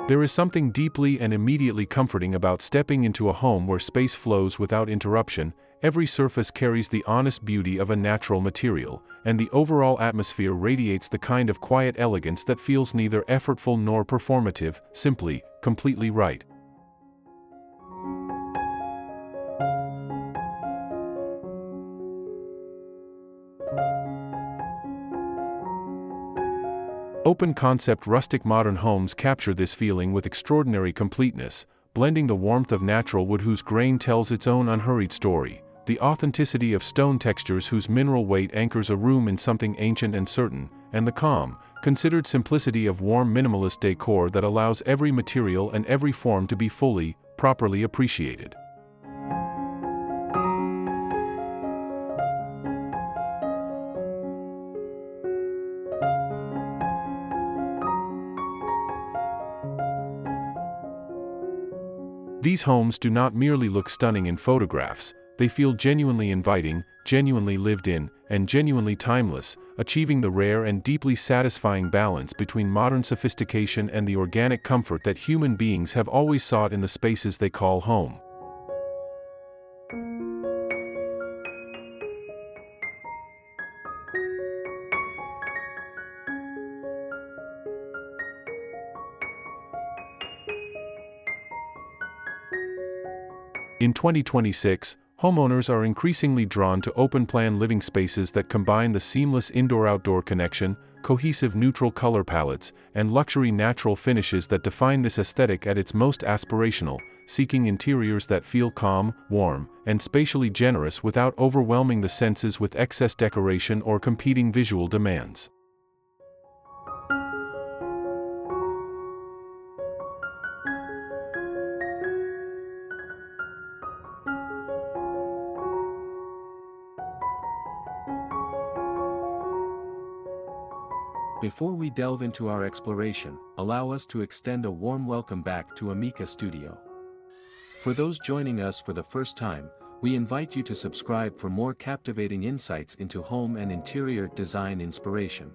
There is something deeply and immediately comforting about stepping into a home where space flows without interruption. Every surface carries the honest beauty of a natural material, and the overall atmosphere radiates the kind of quiet elegance that feels neither effortful nor performative, simply, completely right. Open-concept rustic modern homes capture this feeling with extraordinary completeness, blending the warmth of natural wood whose grain tells its own unhurried story, the authenticity of stone textures whose mineral weight anchors a room in something ancient and certain, and the calm, considered simplicity of warm minimalist decor that allows every material and every form to be fully, properly appreciated. These homes do not merely look stunning in photographs, they feel genuinely inviting, genuinely lived in, and genuinely timeless, achieving the rare and deeply satisfying balance between modern sophistication and the organic comfort that human beings have always sought in the spaces they call home. In 2026, homeowners are increasingly drawn to open-plan living spaces that combine the seamless indoor-outdoor connection, cohesive neutral color palettes, and luxury natural finishes that define this aesthetic at its most aspirational, seeking interiors that feel calm, warm, and spatially generous without overwhelming the senses with excess decoration or competing visual demands. Before we delve into our exploration, allow us to extend a warm welcome back to Amica Studio. For those joining us for the first time, we invite you to subscribe for more captivating insights into home and interior design inspiration.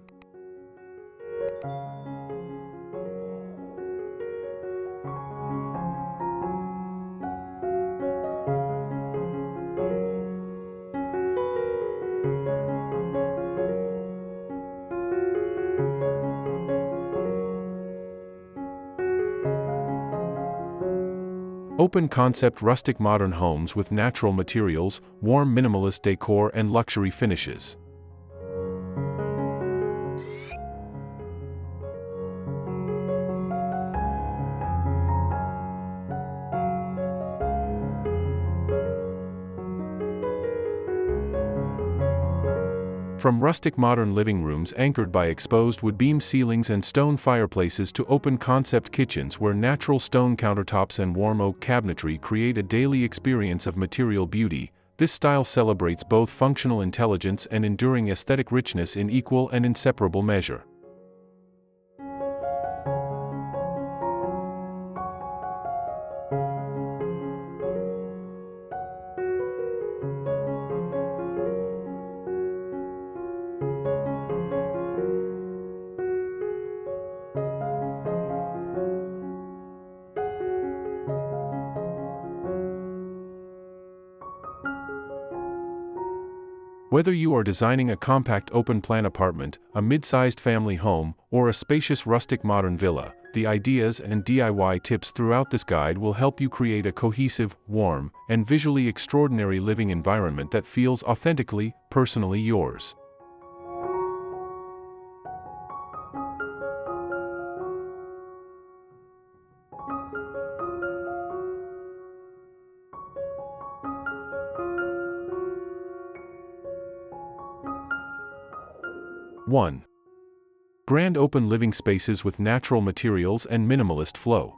Open-concept rustic modern homes with natural materials, warm minimalist decor and luxury finishes. From rustic modern living rooms anchored by exposed wood beam ceilings and stone fireplaces to open-concept kitchens where natural stone countertops and warm oak cabinetry create a daily experience of material beauty, this style celebrates both functional intelligence and enduring aesthetic richness in equal and inseparable measure. Whether you are designing a compact open-plan apartment, a mid-sized family home, or a spacious rustic modern villa, the ideas and DIY tips throughout this guide will help you create a cohesive, warm, and visually extraordinary living environment that feels authentically, personally yours. One. Grand open living spaces with natural materials and minimalist flow.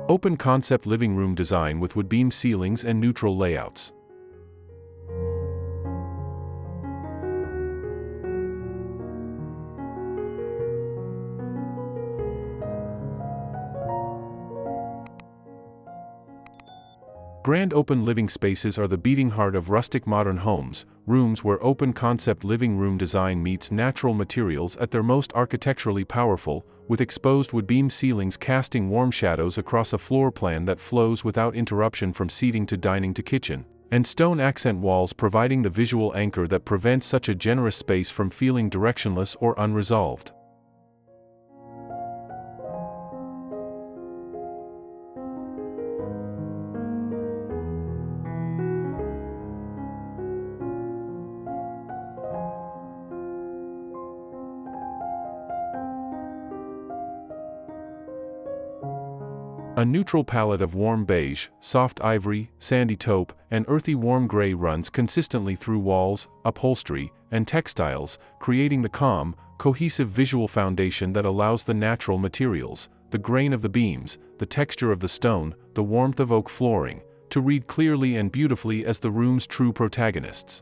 Open-concept living room design with wood beam ceilings and neutral layouts. Grand open living spaces are the beating heart of rustic modern homes, rooms where open-concept living room design meets natural materials at their most architecturally powerful, with exposed wood-beam ceilings casting warm shadows across a floor plan that flows without interruption from seating to dining to kitchen, and stone accent walls providing the visual anchor that prevents such a generous space from feeling directionless or unresolved. A neutral palette of warm beige, soft ivory, sandy taupe, and earthy warm gray runs consistently through walls, upholstery, and textiles, creating the calm, cohesive visual foundation that allows the natural materials, the grain of the beams, the texture of the stone, the warmth of oak flooring, to read clearly and beautifully as the room's true protagonists.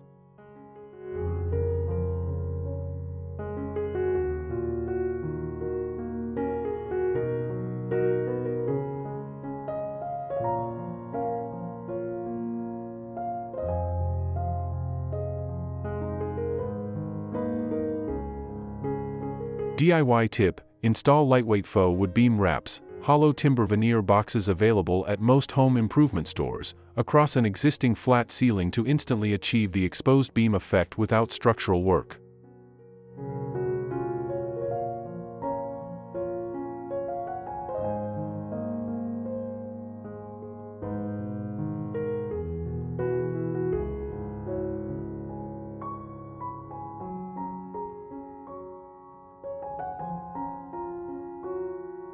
DIY tip: install lightweight faux wood beam wraps, hollow timber veneer boxes available at most home improvement stores, across an existing flat ceiling to instantly achieve the exposed beam effect without structural work.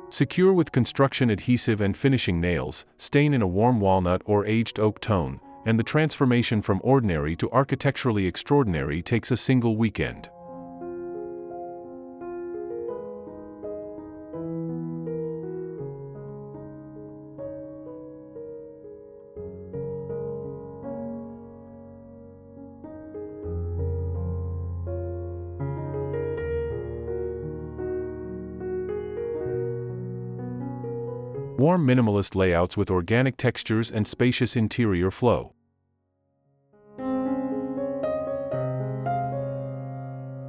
Secure with construction adhesive and finishing nails, stain in a warm walnut or aged oak tone, and the transformation from ordinary to architecturally extraordinary takes a single weekend. Warm minimalist layouts with organic textures and spacious interior flow.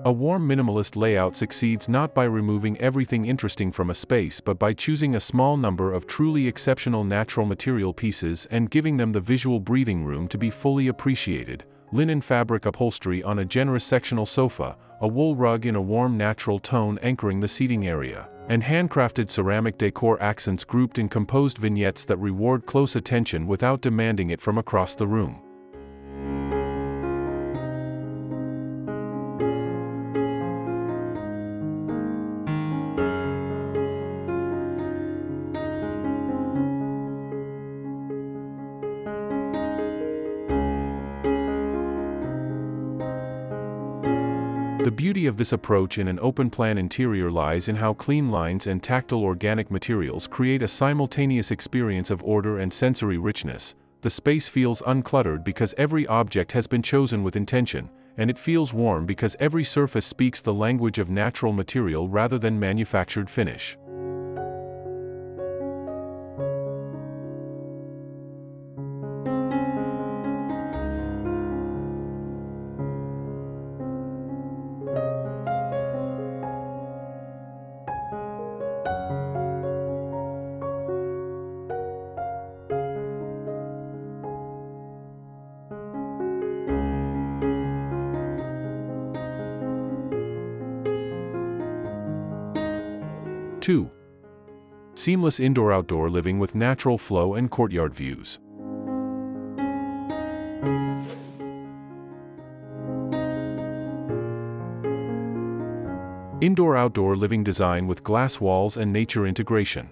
A warm minimalist layout succeeds not by removing everything interesting from a space but by choosing a small number of truly exceptional natural material pieces and giving them the visual breathing room to be fully appreciated. Linen fabric upholstery on a generous sectional sofa, a wool rug in a warm natural tone anchoring the seating area, and handcrafted ceramic decor accents grouped in composed vignettes that reward close attention without demanding it from across the room. The beauty of this approach in an open-plan interior lies in how clean lines and tactile organic materials create a simultaneous experience of order and sensory richness. The space feels uncluttered because every object has been chosen with intention, and it feels warm because every surface speaks the language of natural material rather than manufactured finish. Two. Seamless indoor-outdoor living with natural flow and courtyard views. Indoor-outdoor living design with glass walls and nature integration.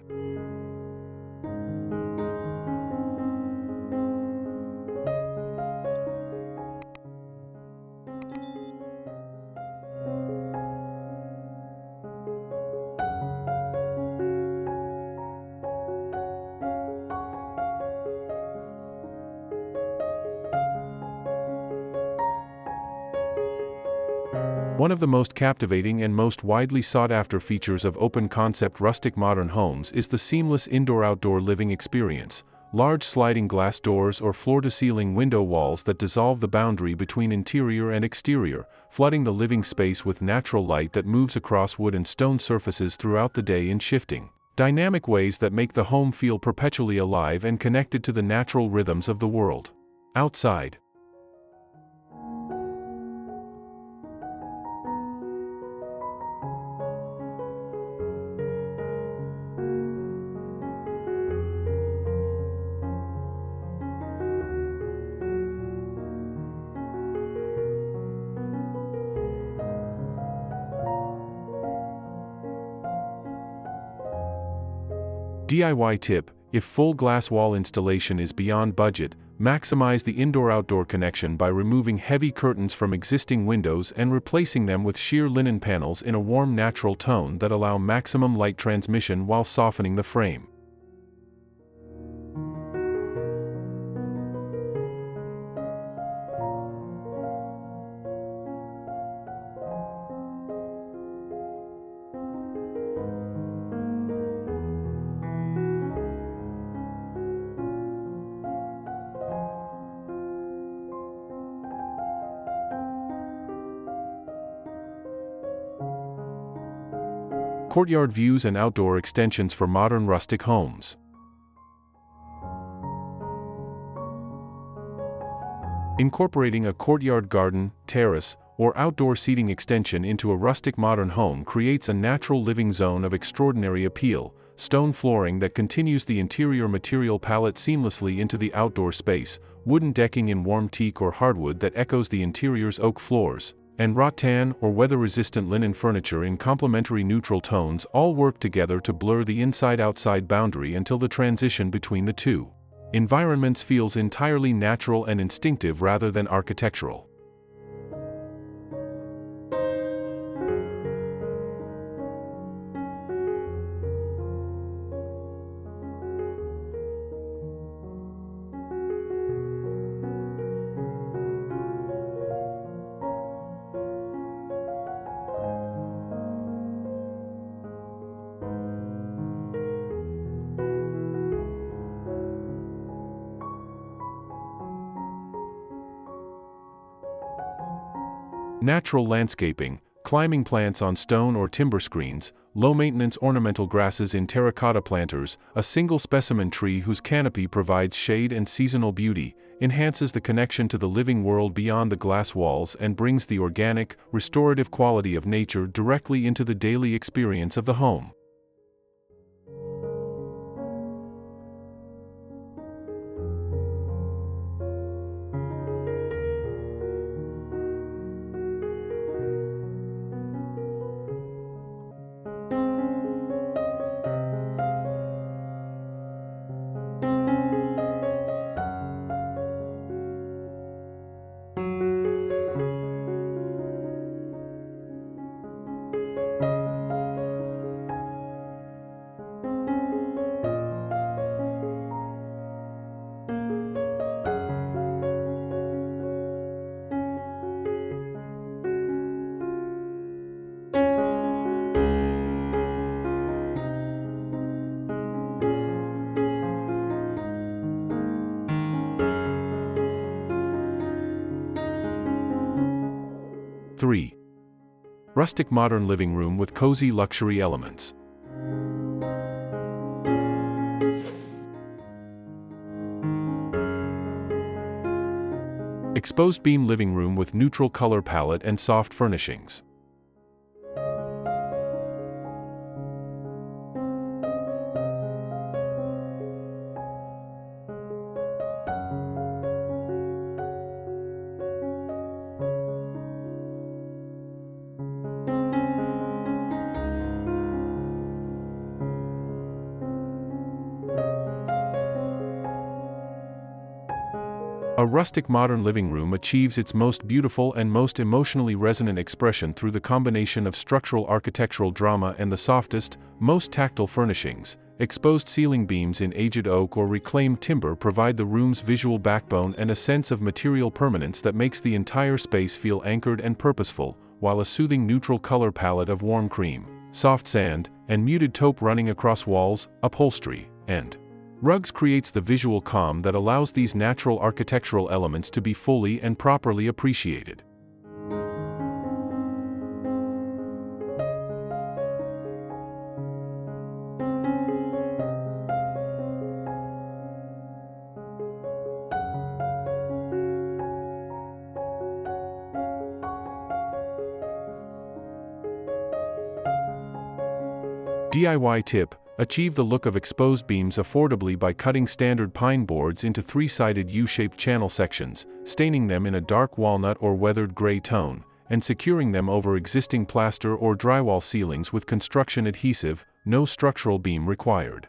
One of the most captivating and most widely sought-after features of open-concept rustic modern homes is the seamless indoor-outdoor living experience, large sliding glass doors or floor-to-ceiling window walls that dissolve the boundary between interior and exterior, flooding the living space with natural light that moves across wood and stone surfaces throughout the day in shifting, dynamic ways that make the home feel perpetually alive and connected to the natural rhythms of the world. Outside. DIY tip: if full glass wall installation is beyond budget, maximize the indoor-outdoor connection by removing heavy curtains from existing windows and replacing them with sheer linen panels in a warm natural tone that allow maximum light transmission while softening the frame. Courtyard views and outdoor extensions for modern rustic homes. Incorporating a courtyard garden, terrace, or outdoor seating extension into a rustic modern home creates a natural living zone of extraordinary appeal. Stone flooring that continues the interior material palette seamlessly into the outdoor space, wooden decking in warm teak or hardwood that echoes the interior's oak floors, and rattan or weather-resistant linen furniture in complementary neutral tones all work together to blur the inside-outside boundary until the transition between the two environments feels entirely natural and instinctive rather than architectural. Natural landscaping, climbing plants on stone or timber screens, low-maintenance ornamental grasses in terracotta planters, a single specimen tree whose canopy provides shade and seasonal beauty, enhances the connection to the living world beyond the glass walls and brings the organic, restorative quality of nature directly into the daily experience of the home. (3) Rustic modern living room with cozy luxury elements. Exposed beam living room with neutral color palette and soft furnishings. A rustic modern living room achieves its most beautiful and most emotionally resonant expression through the combination of structural architectural drama and the softest, most tactile furnishings. Exposed ceiling beams in aged oak or reclaimed timber provide the room's visual backbone and a sense of material permanence that makes the entire space feel anchored and purposeful, while a soothing neutral color palette of warm cream, soft sand, and muted taupe running across walls, upholstery, and Rugs creates the visual calm that allows these natural architectural elements to be fully and properly appreciated. DIY tip: achieve the look of exposed beams affordably by cutting standard pine boards into three-sided U-shaped channel sections, staining them in a dark walnut or weathered gray tone, and securing them over existing plaster or drywall ceilings with construction adhesive. No structural beam required.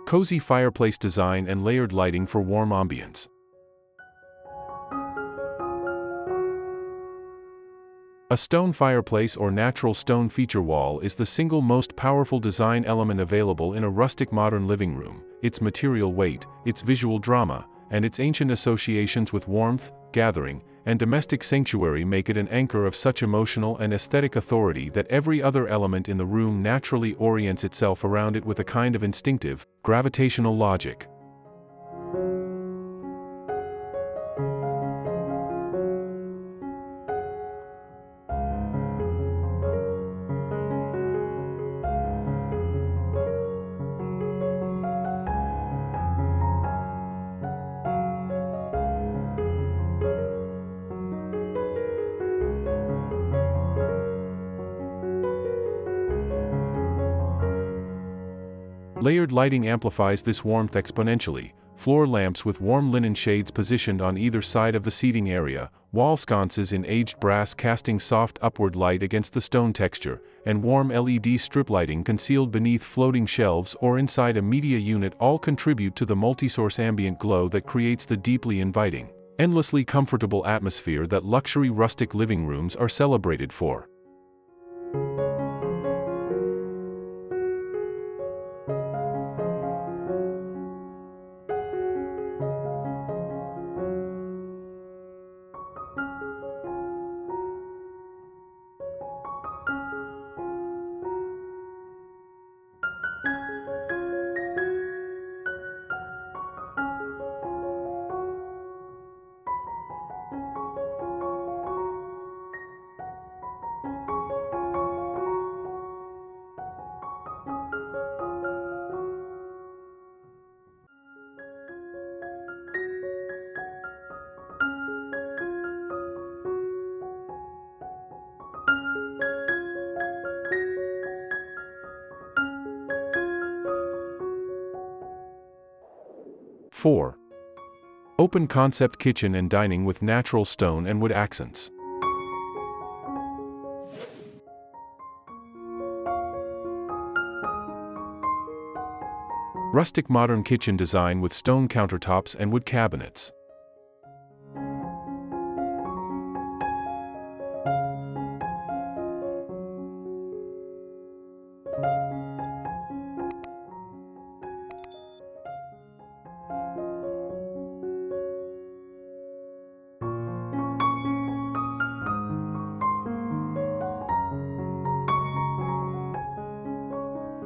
Cozy fireplace design and layered lighting for warm ambience. A stone fireplace or natural stone feature wall is the single most powerful design element available in a rustic modern living room. Its material weight, its visual drama, and its ancient associations with warmth, gathering, and domestic sanctuary make it an anchor of such emotional and aesthetic authority that every other element in the room naturally orients itself around it with a kind of instinctive, gravitational logic. Layered lighting amplifies this warmth exponentially. Floor lamps with warm linen shades positioned on either side of the seating area, wall sconces in aged brass casting soft upward light against the stone texture, and warm LED strip lighting concealed beneath floating shelves or inside a media unit all contribute to the multi-source ambient glow that creates the deeply inviting, endlessly comfortable atmosphere that luxury rustic living rooms are celebrated for. Four. Open concept kitchen and dining with natural stone and wood accents. Rustic modern kitchen design with stone countertops and wood cabinets.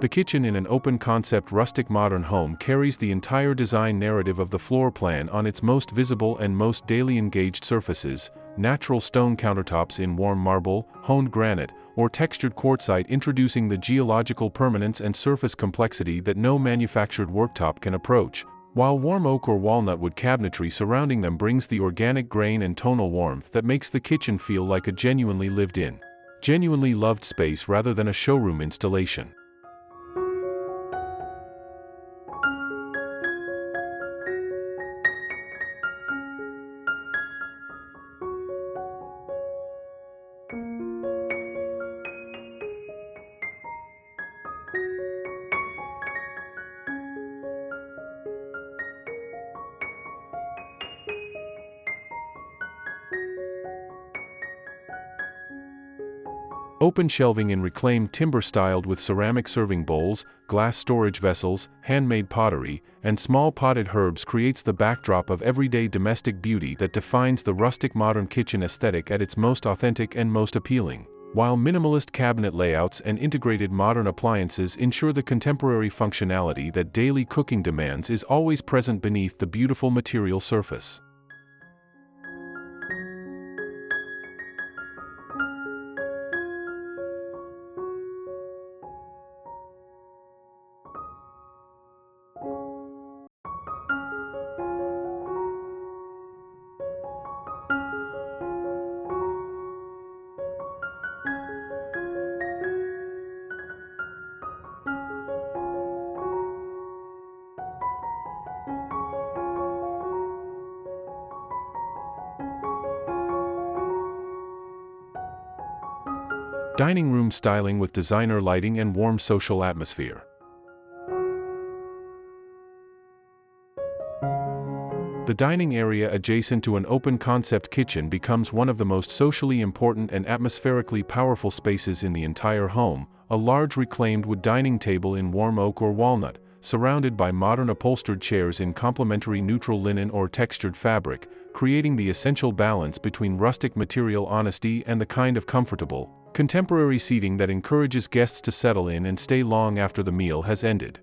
The kitchen in an open-concept rustic modern home carries the entire design narrative of the floor plan on its most visible and most daily engaged surfaces. Natural stone countertops in warm marble, honed granite, or textured quartzite introducing the geological permanence and surface complexity that no manufactured worktop can approach, while warm oak or walnut wood cabinetry surrounding them brings the organic grain and tonal warmth that makes the kitchen feel like a genuinely lived-in, genuinely loved space rather than a showroom installation. Open shelving in reclaimed timber styled with ceramic serving bowls, glass storage vessels, handmade pottery, and small potted herbs creates the backdrop of everyday domestic beauty that defines the rustic modern kitchen aesthetic at its most authentic and most appealing. While minimalist cabinet layouts and integrated modern appliances ensure the contemporary functionality that daily cooking demands is always present beneath the beautiful material surface. Dining room styling with designer lighting and warm social atmosphere. The dining area adjacent to an open-concept kitchen becomes one of the most socially important and atmospherically powerful spaces in the entire home, a large reclaimed wood dining table in warm oak or walnut, surrounded by modern upholstered chairs in complementary neutral linen or textured fabric, creating the essential balance between rustic material honesty and the kind of comfortable, contemporary seating that encourages guests to settle in and stay long after the meal has ended.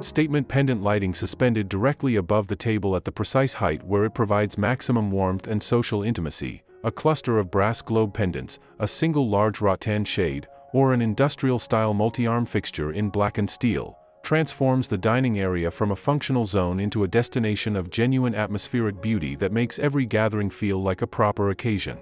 Statement pendant lighting suspended directly above the table at the precise height where it provides maximum warmth and social intimacy, a cluster of brass globe pendants, a single large rattan shade, or an industrial-style multi-arm fixture in blackened steel, transforms the dining area from a functional zone into a destination of genuine atmospheric beauty that makes every gathering feel like a proper occasion.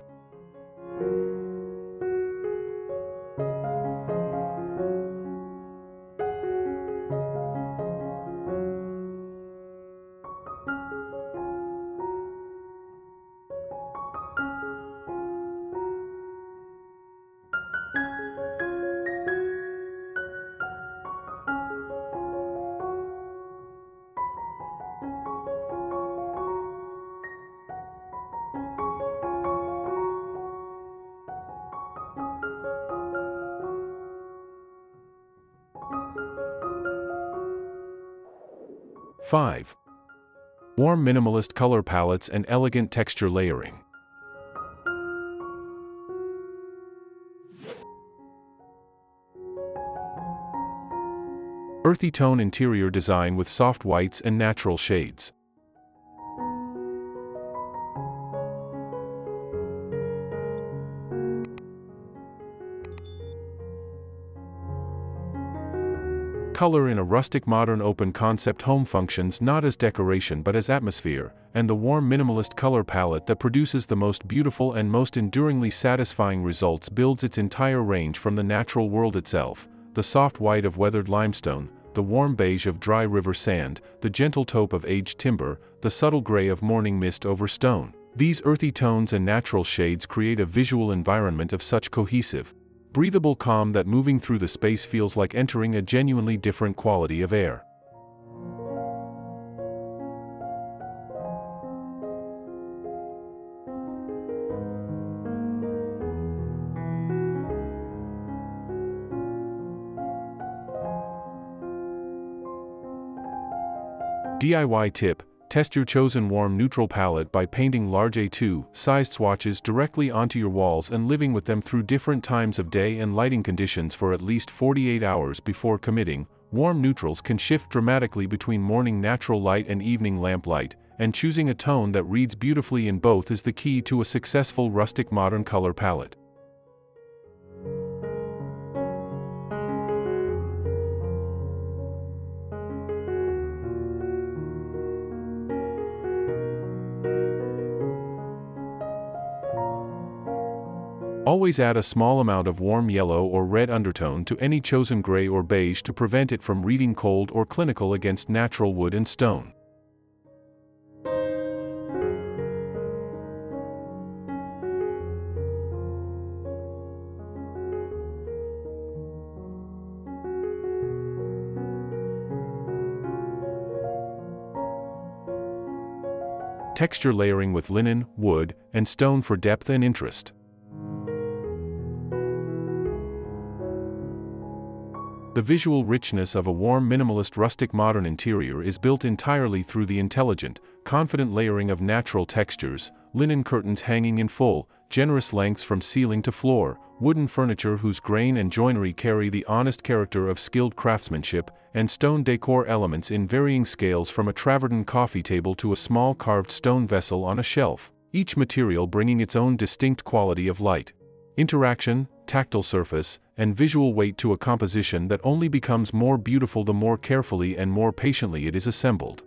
Five. Warm minimalist color palettes and elegant texture layering. Earthy tone interior design with soft whites and natural shades. Color in a rustic modern open concept home functions not as decoration but as atmosphere, and the warm minimalist color palette that produces the most beautiful and most enduringly satisfying results builds its entire range from the natural world itself, the soft white of weathered limestone, the warm beige of dry river sand, the gentle taupe of aged timber, the subtle gray of morning mist over stone. These earthy tones and natural shades create a visual environment of such cohesive, breathable calm that moving through the space feels like entering a genuinely different quality of air. DIY tip: test your chosen warm neutral palette by painting large A2-sized swatches directly onto your walls and living with them through different times of day and lighting conditions for at least 48 hours before committing. Warm neutrals can shift dramatically between morning natural light and evening lamp light, and choosing a tone that reads beautifully in both is the key to a successful rustic modern color palette. Always add a small amount of warm yellow or red undertone to any chosen gray or beige to prevent it from reading cold or clinical against natural wood and stone. Texture layering with linen, wood, and stone for depth and interest. The visual richness of a warm minimalist rustic modern interior is built entirely through the intelligent, confident layering of natural textures, linen curtains hanging in full, generous lengths from ceiling to floor, wooden furniture whose grain and joinery carry the honest character of skilled craftsmanship, and stone decor elements in varying scales from a travertine coffee table to a small carved stone vessel on a shelf, each material bringing its own distinct quality of light, interaction, tactile surface, and visual weight to a composition that only becomes more beautiful the more carefully and more patiently it is assembled.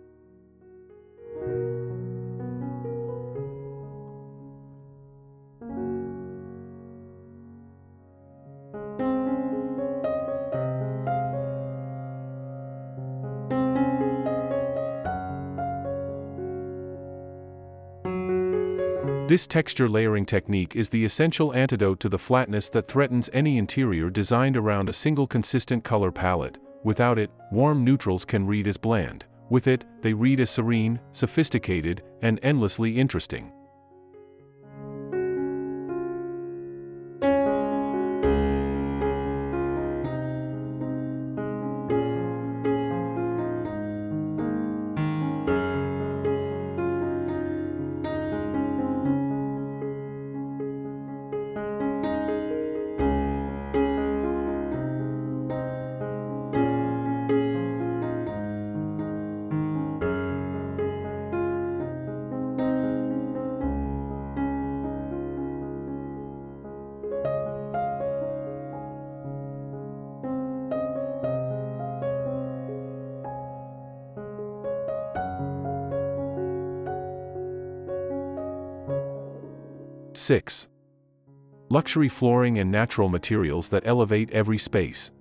This texture layering technique is the essential antidote to the flatness that threatens any interior designed around a single consistent color palette. Without it, warm neutrals can read as bland. With it, they read as serene, sophisticated, and endlessly interesting. Six. Luxury flooring and natural materials that elevate every space.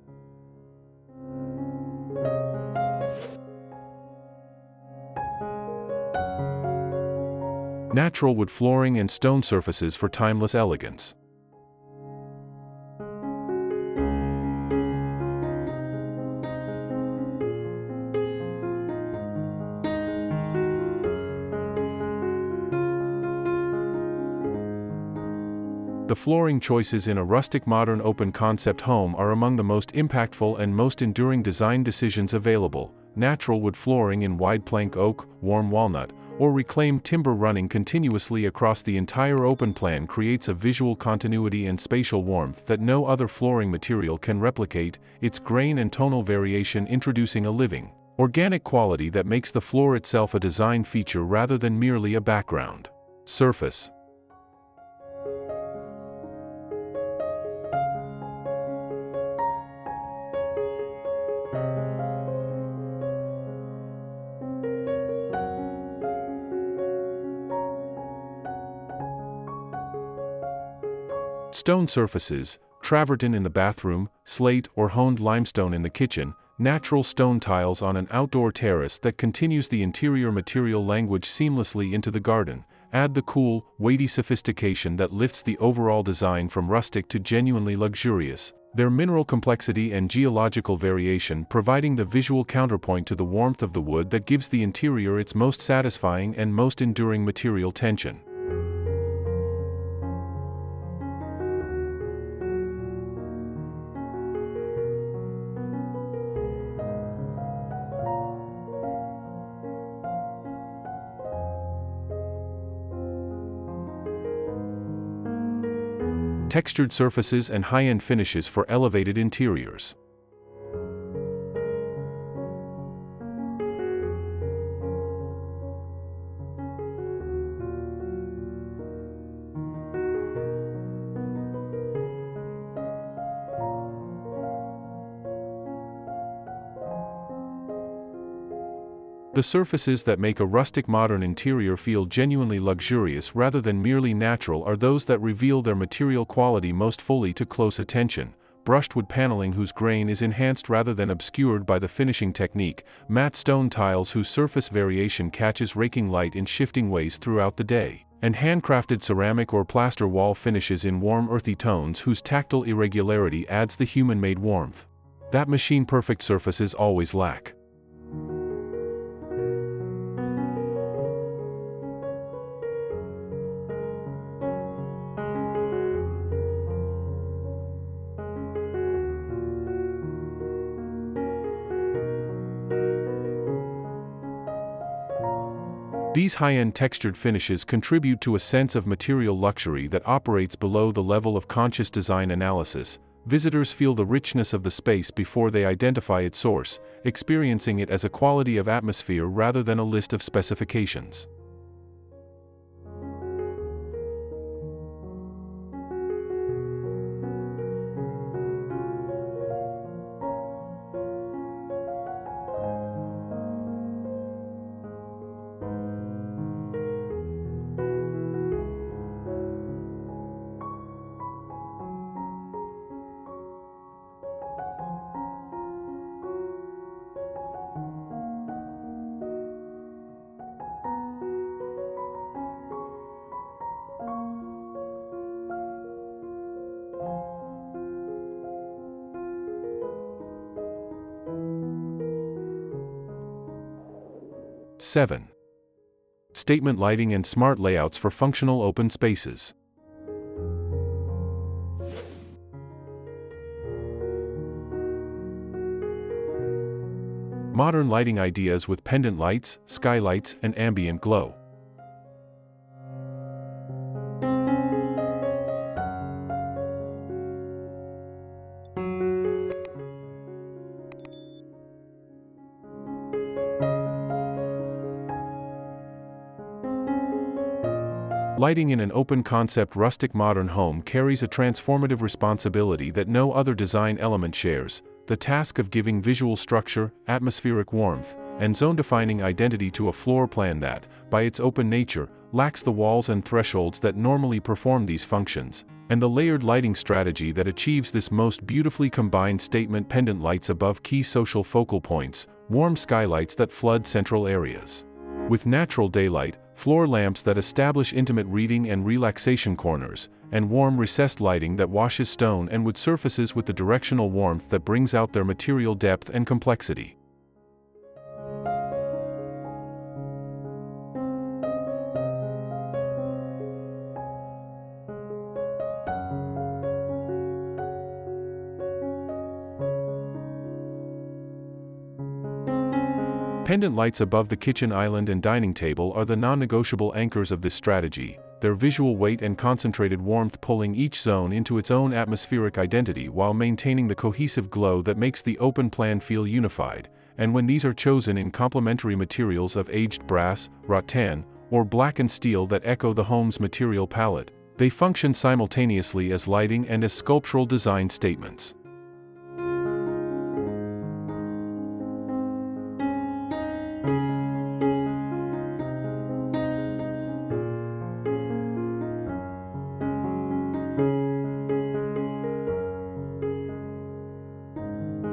Natural wood flooring and stone surfaces for timeless elegance. The flooring choices in a rustic modern open concept home are among the most impactful and most enduring design decisions available. Natural wood flooring in wide plank oak, warm walnut, or reclaimed timber running continuously across the entire open plan creates a visual continuity and spatial warmth that no other flooring material can replicate, its grain and tonal variation introducing a living, organic quality that makes the floor itself a design feature rather than merely a background. Surface. Stone surfaces, travertine in the bathroom, slate or honed limestone in the kitchen, natural stone tiles on an outdoor terrace that continues the interior material language seamlessly into the garden, add the cool, weighty sophistication that lifts the overall design from rustic to genuinely luxurious, their mineral complexity and geological variation providing the visual counterpoint to the warmth of the wood that gives the interior its most satisfying and most enduring material tension. Textured surfaces and high-end finishes for elevated interiors. The surfaces that make a rustic modern interior feel genuinely luxurious rather than merely natural are those that reveal their material quality most fully to close attention. Brushed wood paneling whose grain is enhanced rather than obscured by the finishing technique, matte stone tiles whose surface variation catches raking light in shifting ways throughout the day, and handcrafted ceramic or plaster wall finishes in warm earthy tones whose tactile irregularity adds the human-made warmth that machine-perfect surfaces always lack. These high-end textured finishes contribute to a sense of material luxury that operates below the level of conscious design analysis. Visitors feel the richness of the space before they identify its source, experiencing it as a quality of atmosphere rather than a list of specifications. Seven. Statement lighting and smart layouts for functional open spaces. Modern lighting ideas with pendant lights, skylights, and ambient glow. Lighting in an open-concept rustic modern home carries a transformative responsibility that no other design element shares: the task of giving visual structure, atmospheric warmth, and zone-defining identity to a floor plan that, by its open nature, lacks the walls and thresholds that normally perform these functions, and the layered lighting strategy that achieves this most beautifully combined statement pendant lights above key social focal points, warm skylights that flood central areas with natural daylight, floor lamps that establish intimate reading and relaxation corners, and warm recessed lighting that washes stone and wood surfaces with the directional warmth that brings out their material depth and complexity. Pendant lights above the kitchen island and dining table are the non-negotiable anchors of this strategy, their visual weight and concentrated warmth pulling each zone into its own atmospheric identity while maintaining the cohesive glow that makes the open plan feel unified. And when these are chosen in complementary materials of aged brass, rattan, or blackened steel that echo the home's material palette, they function simultaneously as lighting and as sculptural design statements.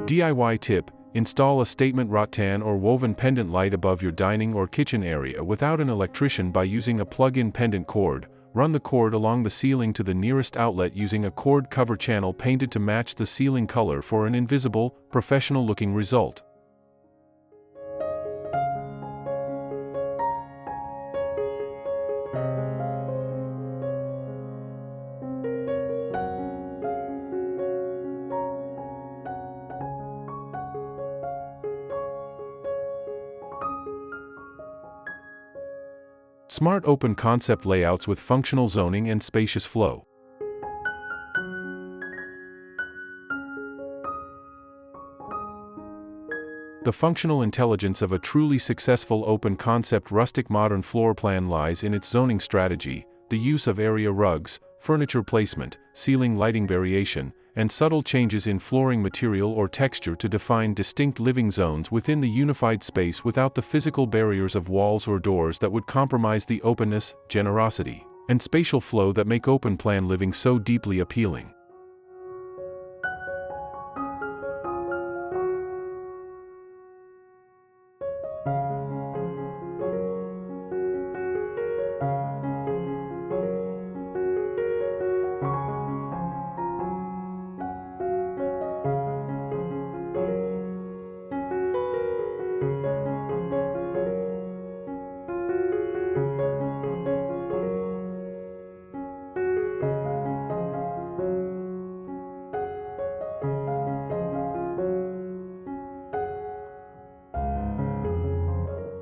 DIY tip: install a statement rattan or woven pendant light above your dining or kitchen area without an electrician by using a plug-in pendant cord. Run the cord along the ceiling to the nearest outlet using a cord cover channel painted to match the ceiling color for an invisible, professional-looking result. Smart open concept layouts with functional zoning and spacious flow. The functional intelligence of a truly successful open concept rustic modern floor plan lies in its zoning strategy, the use of area rugs, furniture placement, ceiling lighting variation, and subtle changes in flooring material or texture to define distinct living zones within the unified space without the physical barriers of walls or doors that would compromise the openness, generosity, and spatial flow that make open-plan living so deeply appealing.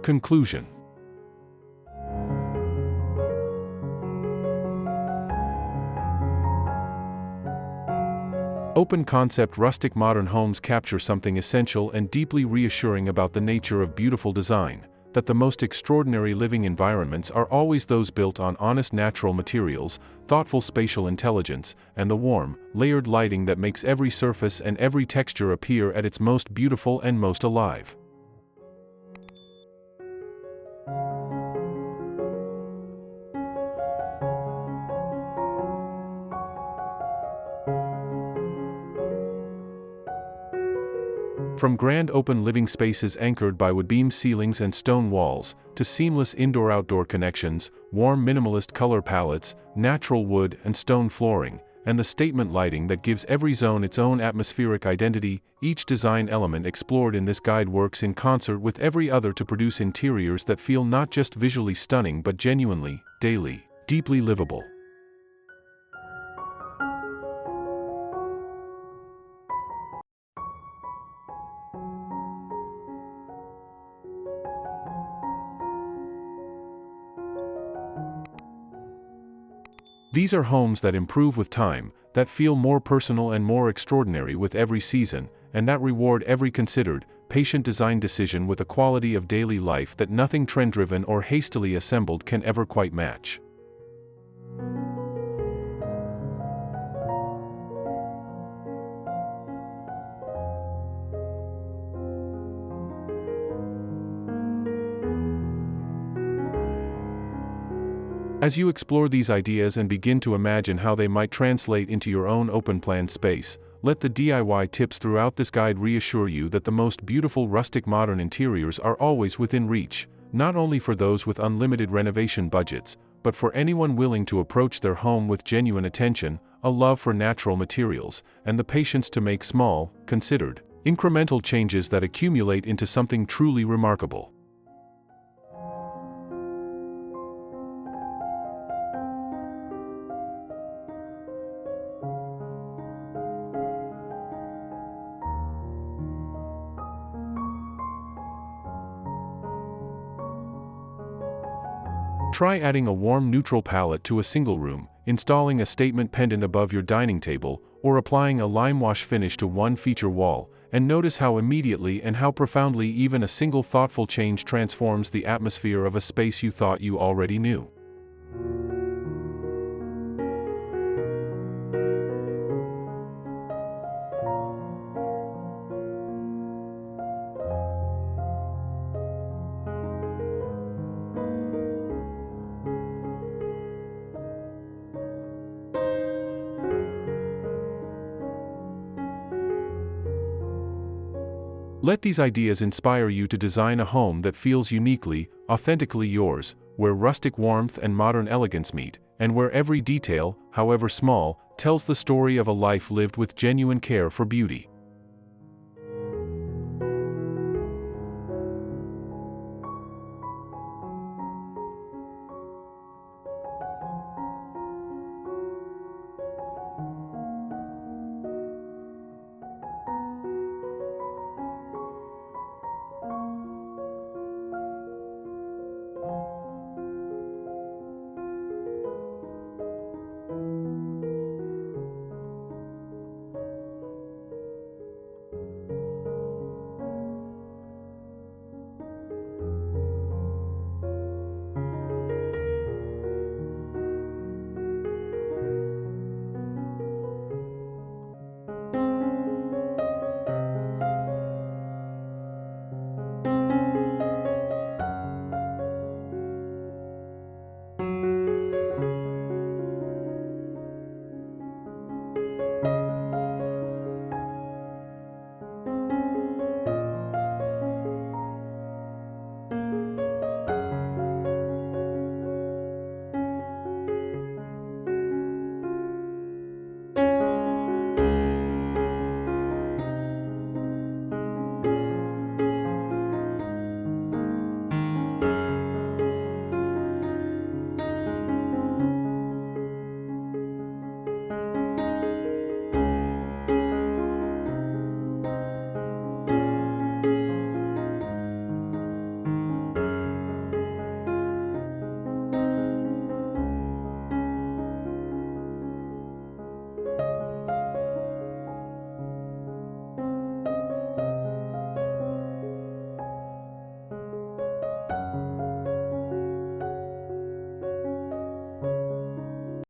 Conclusion. Open-concept rustic modern homes capture something essential and deeply reassuring about the nature of beautiful design, that the most extraordinary living environments are always those built on honest natural materials, thoughtful spatial intelligence, and the warm, layered lighting that makes every surface and every texture appear at its most beautiful and most alive. From grand open living spaces anchored by wood-beam ceilings and stone walls, to seamless indoor-outdoor connections, warm minimalist color palettes, natural wood and stone flooring, and the statement lighting that gives every zone its own atmospheric identity, each design element explored in this guide works in concert with every other to produce interiors that feel not just visually stunning but genuinely, daily, deeply livable. These are homes that improve with time, that feel more personal and more extraordinary with every season, and that reward every considered, patient design decision with a quality of daily life that nothing trend-driven or hastily assembled can ever quite match. As you explore these ideas and begin to imagine how they might translate into your own open-plan space, let the DIY tips throughout this guide reassure you that the most beautiful rustic modern interiors are always within reach, not only for those with unlimited renovation budgets, but for anyone willing to approach their home with genuine attention, a love for natural materials, and the patience to make small, considered, incremental changes that accumulate into something truly remarkable. Try adding a warm neutral palette to a single room, installing a statement pendant above your dining table, or applying a lime wash finish to one feature wall, and notice how immediately and how profoundly even a single thoughtful change transforms the atmosphere of a space you thought you already knew. Let these ideas inspire you to design a home that feels uniquely, authentically yours, where rustic warmth and modern elegance meet, and where every detail, however small, tells the story of a life lived with genuine care for beauty.